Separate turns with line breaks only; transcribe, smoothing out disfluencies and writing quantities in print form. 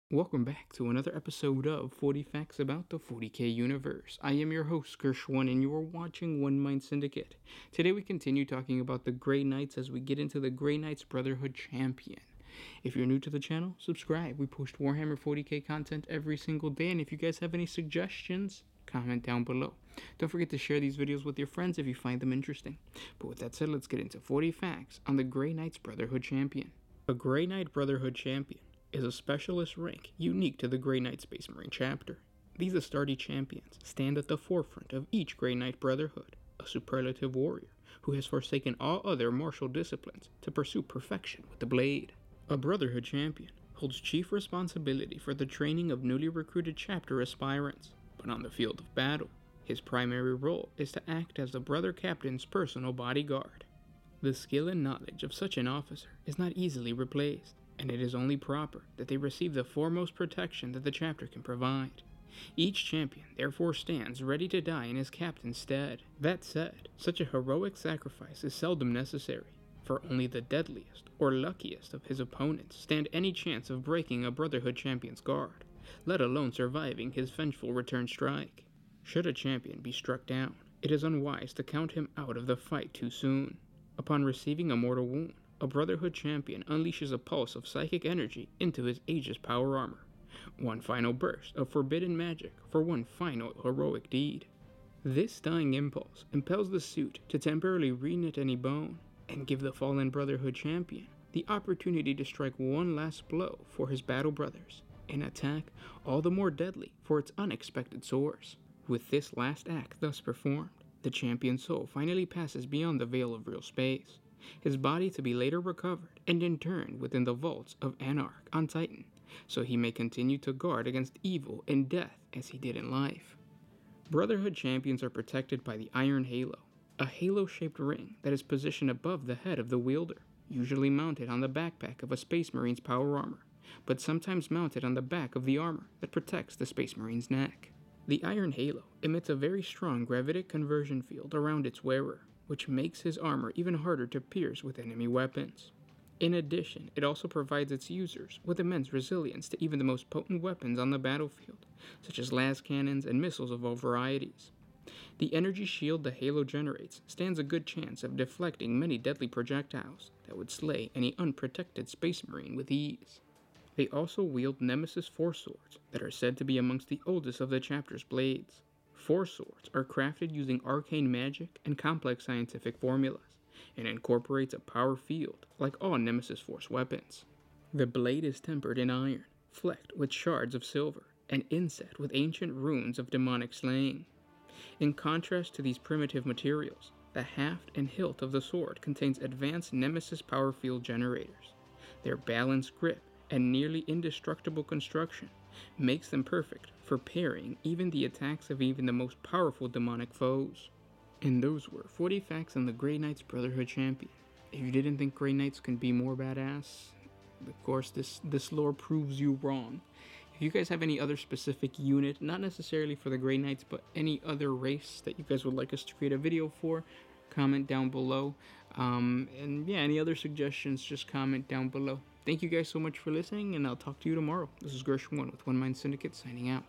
Welcome back to another episode of 40 Facts About the 40k Universe. I am your host, Gershwin, and you are watching One Mind Syndicate. Today we continue talking about the Grey Knights as we get into the Grey Knights Brotherhood Champion. If you're new to the channel, subscribe. We post Warhammer 40k content every single day, and if you guys have any suggestions, comment down below. Don't forget to share these videos with your friends if you find them interesting. But with that said, let's get into 40 facts on the Grey Knights Brotherhood Champion. A Grey Knight Brotherhood Champion is a specialist rank unique to the Grey Knight Space Marine chapter. These Astartes champions stand at the forefront of each Grey Knight Brotherhood, a superlative warrior who has forsaken all other martial disciplines to pursue perfection with the blade. A Brotherhood champion holds chief responsibility for the training of newly recruited chapter aspirants, but on the field of battle, his primary role is to act as the brother captain's personal bodyguard. The skill and knowledge of such an officer is not easily replaced, and it is only proper that they receive the foremost protection that the chapter can provide. Each champion therefore stands ready to die in his captain's stead. That said, such a heroic sacrifice is seldom necessary, for only the deadliest or luckiest of his opponents stand any chance of breaking a Brotherhood champion's guard, let alone surviving his vengeful return strike. Should a champion be struck down, it is unwise to count him out of the fight too soon. Upon receiving a mortal wound, a Brotherhood champion unleashes a pulse of psychic energy into his Aegis power armor, one final burst of forbidden magic for one final heroic deed. This dying impulse impels the suit to temporarily reknit any bone and give the fallen Brotherhood champion the opportunity to strike one last blow for his battle brothers, an attack all the more deadly for its unexpected source. With this last act thus performed, the champion's soul finally passes beyond the veil of real space, his body to be later recovered and interned within the vaults of Anarch on Titan, so he may continue to guard against evil and death as he did in life. Brotherhood champions are protected by the Iron Halo, a halo-shaped ring that is positioned above the head of the wielder, usually mounted on the backpack of a Space Marine's power armor, but sometimes mounted on the back of the armor that protects the Space Marine's neck. The Iron Halo emits a very strong gravitic conversion field around its wearer, which makes his armor even harder to pierce with enemy weapons. In addition, it also provides its users with immense resilience to even the most potent weapons on the battlefield, such as las cannons and missiles of all varieties. The energy shield the Halo generates stands a good chance of deflecting many deadly projectiles that would slay any unprotected Space Marine with ease. They also wield Nemesis Force Swords that are said to be amongst the oldest of the chapter's blades. Force Swords are crafted using arcane magic and complex scientific formulas, and incorporates a power field like all Nemesis Force weapons. The blade is tempered in iron, flecked with shards of silver, and inset with ancient runes of demonic slaying. In contrast to these primitive materials, the haft and hilt of the sword contains advanced Nemesis power field generators. Their balanced grip and nearly indestructible construction makes them perfect for parrying even the attacks of even the most powerful demonic foes. And those were 40 facts on the Grey Knights Brotherhood Champion. If you didn't think Grey Knights can be more badass, of course this lore proves you wrong. If you guys have any other specific unit, not necessarily for the Grey Knights, but any other race that you guys would like us to create a video for, comment down below. And yeah, any other suggestions, just comment down below. Thank you guys so much for listening, and I'll talk to you tomorrow. This is Gershwin with One Mind Syndicate signing out.